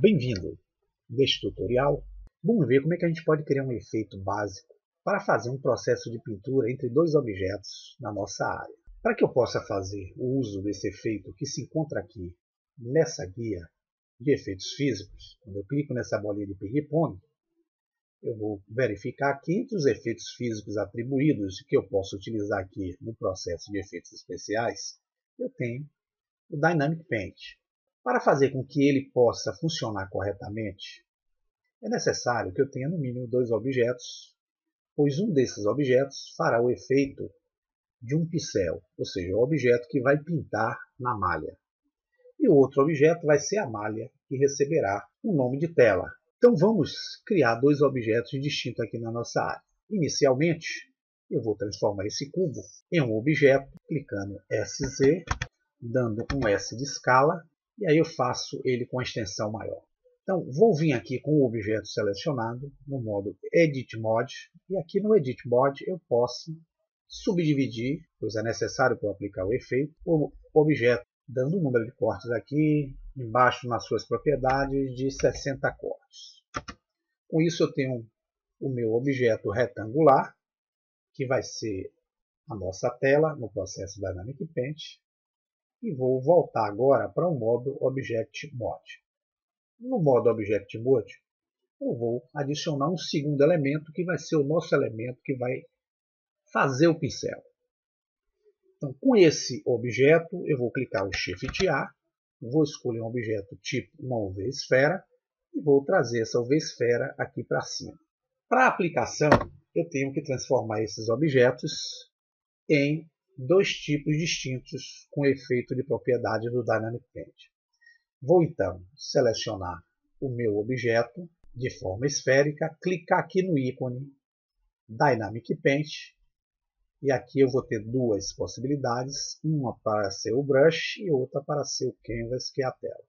Bem-vindo! Neste tutorial, vamos ver como é que a gente pode criar um efeito básico para fazer um processo de pintura entre dois objetos na nossa área. Para que eu possa fazer o uso desse efeito que se encontra aqui nessa guia de efeitos físicos, quando eu clico nessa bolinha de ping-pong, eu vou verificar que entre os efeitos físicos atribuídos que eu posso utilizar aqui no processo de efeitos especiais, eu tenho o Dynamic Paint. Para fazer com que ele possa funcionar corretamente, é necessário que eu tenha no mínimo dois objetos, pois um desses objetos fará o efeito de um pincel, ou seja, o objeto que vai pintar na malha. E o outro objeto vai ser a malha que receberá o nome de tela. Então vamos criar dois objetos distintos aqui na nossa área. Inicialmente, eu vou transformar esse cubo em um objeto, clicando SZ, dando um S de escala, e aí eu faço ele com a extensão maior. Então, vou vir aqui com o objeto selecionado no modo Edit Mode, e aqui no Edit Mode eu posso subdividir, pois é necessário para eu aplicar o efeito, o objeto, dando um número de cortes aqui, embaixo nas suas propriedades de 60 cortes. Com isso eu tenho o meu objeto retangular, que vai ser a nossa tela no processo Dynamic Paint, e vou voltar agora para o modo Object Mode. No modo Object Mode, eu vou adicionar um segundo elemento, que vai ser o nosso elemento que vai fazer o pincel. Então, com esse objeto, eu vou clicar o Shift A, vou escolher um objeto tipo uma UV-esfera, e vou trazer essa UV-esfera aqui para cima. Para a aplicação, eu tenho que transformar esses objetos em dois tipos distintos com efeito de propriedade do Dynamic Paint. Vou então selecionar o meu objeto de forma esférica, clicar aqui no ícone Dynamic Paint, e aqui eu vou ter duas possibilidades, uma para ser o brush e outra para ser o canvas, que é a tela.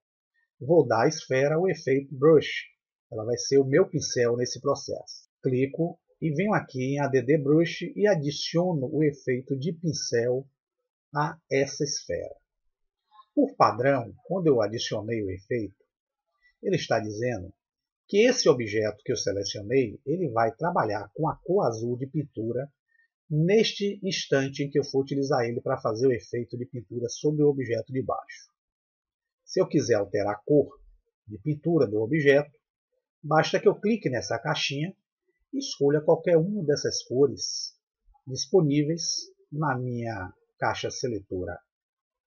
Vou dar à esfera o efeito brush, ela vai ser o meu pincel nesse processo. Clico e venho aqui em Add Brush e adiciono o efeito de pincel a essa esfera. Por padrão, quando eu adicionei o efeito, ele está dizendo que esse objeto que eu selecionei, ele vai trabalhar com a cor azul de pintura neste instante em que eu for utilizar ele para fazer o efeito de pintura sobre o objeto de baixo. Se eu quiser alterar a cor de pintura do objeto, basta que eu clique nessa caixinha e escolha qualquer uma dessas cores disponíveis na minha caixa seletora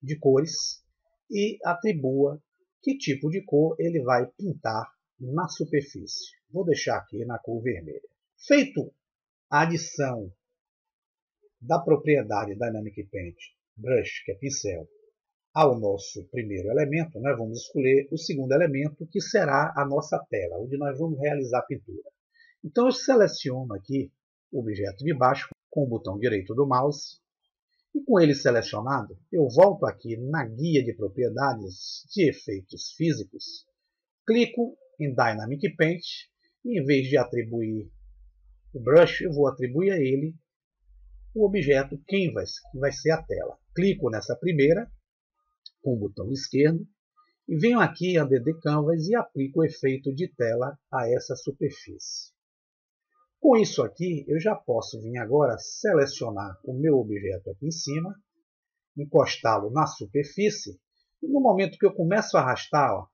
de cores e atribua que tipo de cor ele vai pintar na superfície. Vou deixar aqui na cor vermelha. Feito a adição da propriedade Dynamic Paint Brush, que é pincel, ao nosso primeiro elemento, nós vamos escolher o segundo elemento, que será a nossa tela, onde nós vamos realizar a pintura. Então eu seleciono aqui o objeto de baixo com o botão direito do mouse, e com ele selecionado, eu volto aqui na guia de propriedades de efeitos físicos, clico em Dynamic Paint, e em vez de atribuir o brush, eu vou atribuir a ele o objeto Canvas, que vai ser a tela. Clico nessa primeira, com o botão esquerdo, e venho aqui em Add Canvas e aplico o efeito de tela a essa superfície. Com isso aqui, eu já posso vir agora selecionar o meu objeto aqui em cima, encostá-lo na superfície, e no momento que eu começo a arrastar, ó,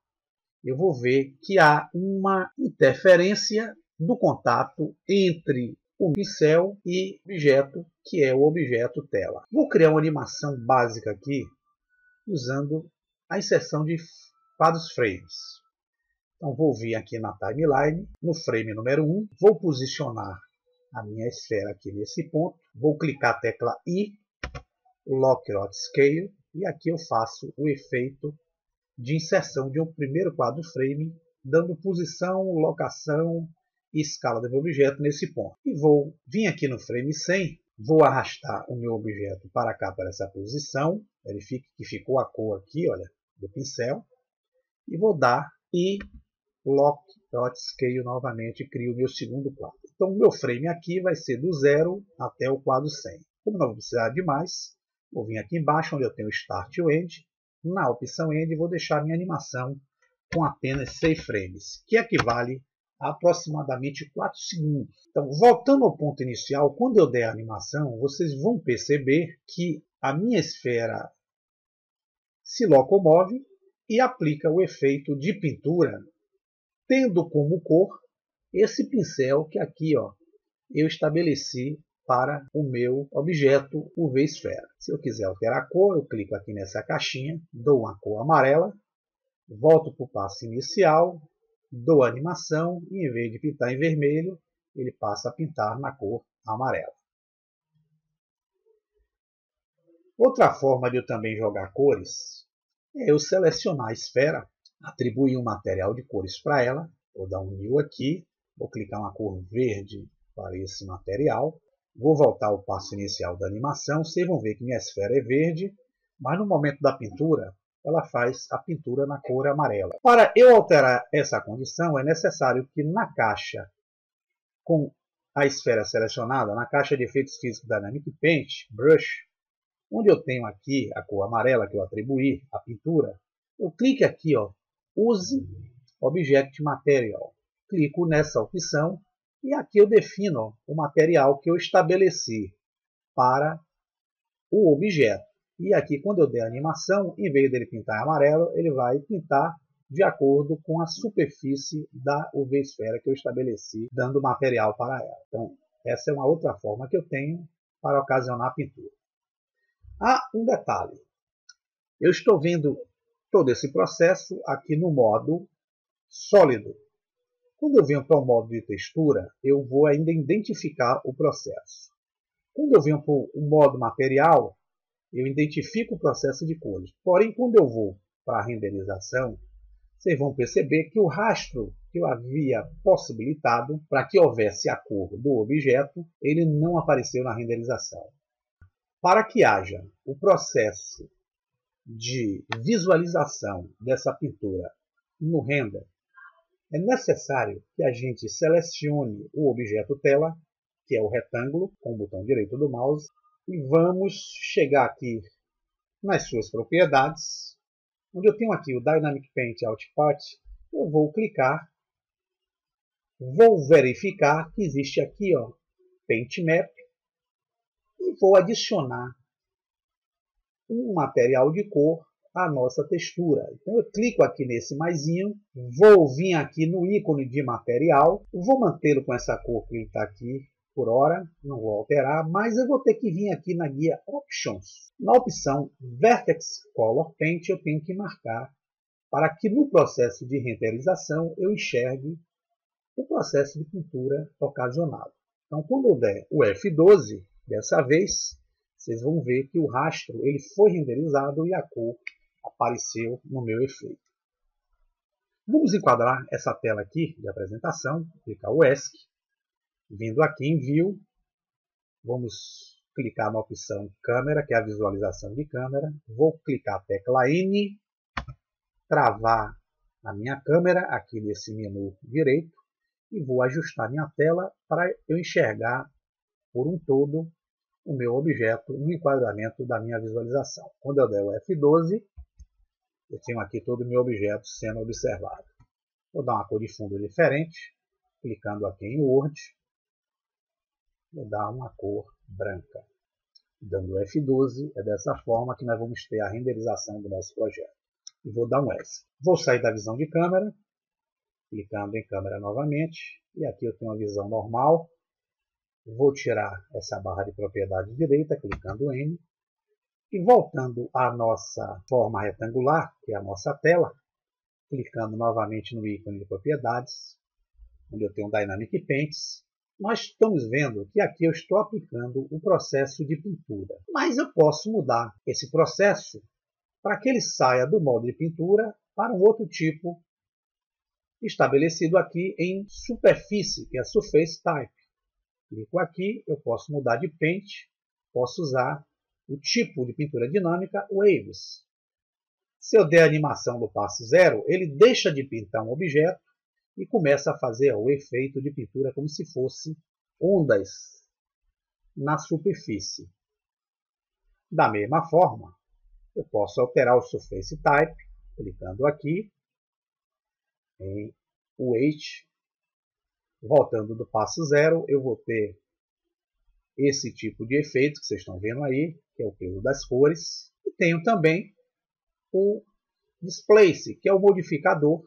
eu vou ver que há uma interferência do contato entre o pincel e o objeto, que é o objeto tela. Vou criar uma animação básica aqui, usando a inserção de quadros frames. Então vou vir aqui na timeline, no frame número 1, vou posicionar a minha esfera aqui nesse ponto, vou clicar a tecla I, Lock Rod Scale, e aqui eu faço o efeito de inserção de um primeiro quadro frame, dando posição, locação e escala do meu objeto nesse ponto. E vou vir aqui no frame 100, vou arrastar o meu objeto para cá, para essa posição, verifique que ficou a cor aqui, olha, do pincel, e vou dar I Lock Dot Scale novamente, e crio o meu segundo quadro. Então o meu frame aqui vai ser do 0 até o quadro 100. Como não vou precisar de mais, vou vir aqui embaixo onde eu tenho o Start e o End. Na opção End vou deixar a minha animação com apenas 6 frames, que equivale a aproximadamente 4 segundos. Então, voltando ao ponto inicial, quando eu der a animação, vocês vão perceber que a minha esfera se locomove e aplica o efeito de pintura, tendo como cor esse pincel que aqui eu estabeleci para o meu objeto UV-esfera. Se eu quiser alterar a cor, eu clico aqui nessa caixinha, dou uma cor amarela, volto para o passo inicial, dou a animação e em vez de pintar em vermelho, ele passa a pintar na cor amarela. Outra forma de eu também jogar cores é eu selecionar a esfera, atribuir um material de cores para ela, vou dar um New aqui, vou clicar uma cor verde para esse material, vou voltar ao passo inicial da animação, vocês vão ver que minha esfera é verde, mas no momento da pintura, ela faz a pintura na cor amarela. Para eu alterar essa condição, é necessário que na caixa com a esfera selecionada, na caixa de efeitos físicos Dynamic Paint, Brush, onde eu tenho aqui a cor amarela que eu atribuí à pintura, eu clico aqui, Use Object Material. Clico nessa opção e aqui eu defino o material que eu estabeleci para o objeto. E aqui, quando eu der a animação, em vez dele pintar amarelo, ele vai pintar de acordo com a superfície da UV-esfera que eu estabeleci, dando material para ela. Então, essa é uma outra forma que eu tenho para ocasionar a pintura. Há um detalhe. Eu estou vendo todo esse processo aqui no modo sólido. Quando eu venho para o modo de textura, eu vou ainda identificar o processo. Quando eu venho para o modo material, eu identifico o processo de cores. Porém, quando eu vou para a renderização, vocês vão perceber que o rastro que eu havia possibilitado para que houvesse a cor do objeto, ele não apareceu na renderização. Para que haja o processo de visualização dessa pintura no render, é necessário que a gente selecione o objeto tela, que é o retângulo, com o botão direito do mouse, e vamos chegar aqui nas suas propriedades, onde eu tenho aqui o Dynamic Paint Output, eu vou clicar, vou verificar que existe aqui Paint Map, e vou adicionar um material de cor à nossa textura. Então eu clico aqui nesse maisinho, vou vir aqui no ícone de material, vou mantê-lo com essa cor que ele está aqui por hora, não vou alterar, mas eu vou ter que vir aqui na guia Options. Na opção Vertex Color Paint eu tenho que marcar para que no processo de renderização eu enxergue o processo de pintura ocasionado. Então quando eu der o F12, dessa vez, vocês vão ver que o rastro ele foi renderizado e a cor apareceu no meu efeito. Vamos enquadrar essa tela aqui de apresentação, clicar o ESC, vindo aqui em View, vamos clicar na opção Câmera, que é a visualização de câmera, vou clicar a tecla N, travar a minha câmera aqui nesse menu direito e vou ajustar minha tela para eu enxergar por um todo o meu objeto no enquadramento da minha visualização. Quando eu der o F12, eu tenho aqui todo o meu objeto sendo observado. Vou dar uma cor de fundo diferente, clicando aqui em Word, vou dar uma cor branca. Dando F12, é dessa forma que nós vamos ter a renderização do nosso projeto. E vou dar um S. Vou sair da visão de câmera, clicando em câmera novamente, e aqui eu tenho a visão normal. Vou tirar essa barra de propriedade direita, clicando N, e voltando à nossa forma retangular, que é a nossa tela, clicando novamente no ícone de propriedades, onde eu tenho Dynamic Paints, nós estamos vendo que aqui eu estou aplicando o processo de pintura. Mas eu posso mudar esse processo para que ele saia do modo de pintura para um outro tipo estabelecido aqui em superfície, que é a Surface Type. Clico aqui, eu posso mudar de Paint, posso usar o tipo de pintura dinâmica Waves. Se eu der a animação do passo 0, ele deixa de pintar um objeto e começa a fazer o efeito de pintura como se fosse ondas na superfície. Da mesma forma, eu posso alterar o Surface Type, clicando aqui, em weight. Voltando do passo zero, eu vou ter esse tipo de efeito que vocês estão vendo aí, que é o peso das cores. E tenho também o displace, que é o modificador,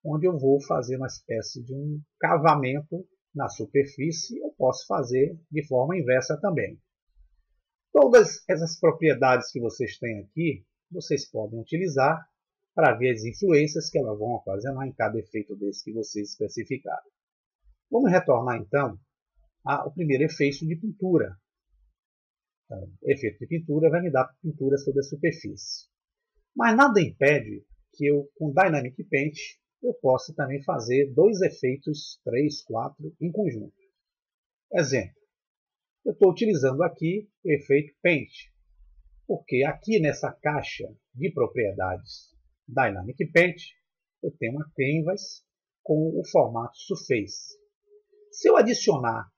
onde eu vou fazer uma espécie de um cavamento na superfície. Eu posso fazer de forma inversa também. Todas essas propriedades que vocês têm aqui, vocês podem utilizar para ver as influências que elas vão ocasionar em cada efeito desse que vocês especificaram. Vamos retornar então ao primeiro efeito de pintura. Então, o efeito de pintura vai me dar pintura sobre a superfície. Mas nada impede que eu, com Dynamic Paint, eu possa também fazer dois efeitos, 3, 4, em conjunto. Exemplo, eu estou utilizando aqui o efeito Paint, porque aqui nessa caixa de propriedades Dynamic Paint, eu tenho uma canvas com o formato Surface. Se eu adicionar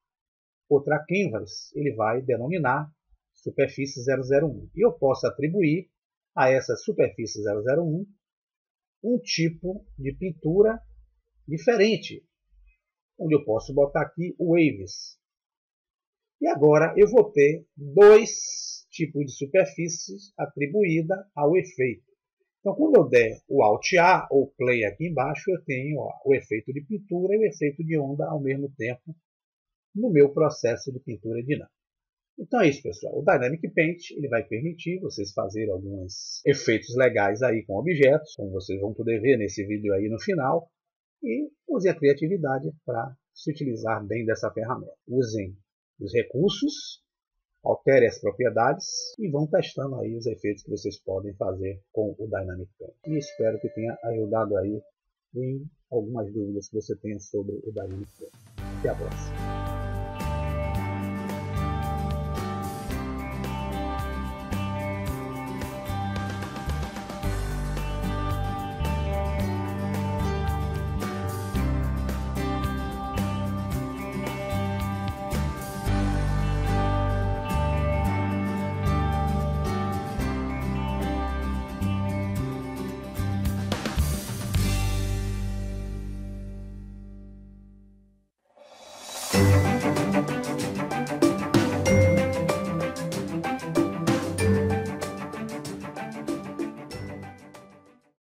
outra canvas, ele vai denominar superfície 001. E eu posso atribuir a essa superfície 001 um tipo de pintura diferente, onde eu posso botar aqui waves. E agora eu vou ter dois tipos de superfícies atribuídas ao efeito. Então, quando eu der o Alt A ou Play aqui embaixo, eu tenho o efeito de pintura e o efeito de onda ao mesmo tempo no meu processo de pintura dinâmica. Então é isso, pessoal. O Dynamic Paint ele vai permitir vocês fazerem alguns efeitos legais aí com objetos, como vocês vão poder ver nesse vídeo aí no final. E use a criatividade para se utilizar bem dessa ferramenta. Usem os recursos, alterem as propriedades e vão testando aí os efeitos que vocês podem fazer com o Dynamic Paint. E espero que tenha ajudado aí em algumas dúvidas que você tenha sobre o Dynamic Paint. Até a próxima.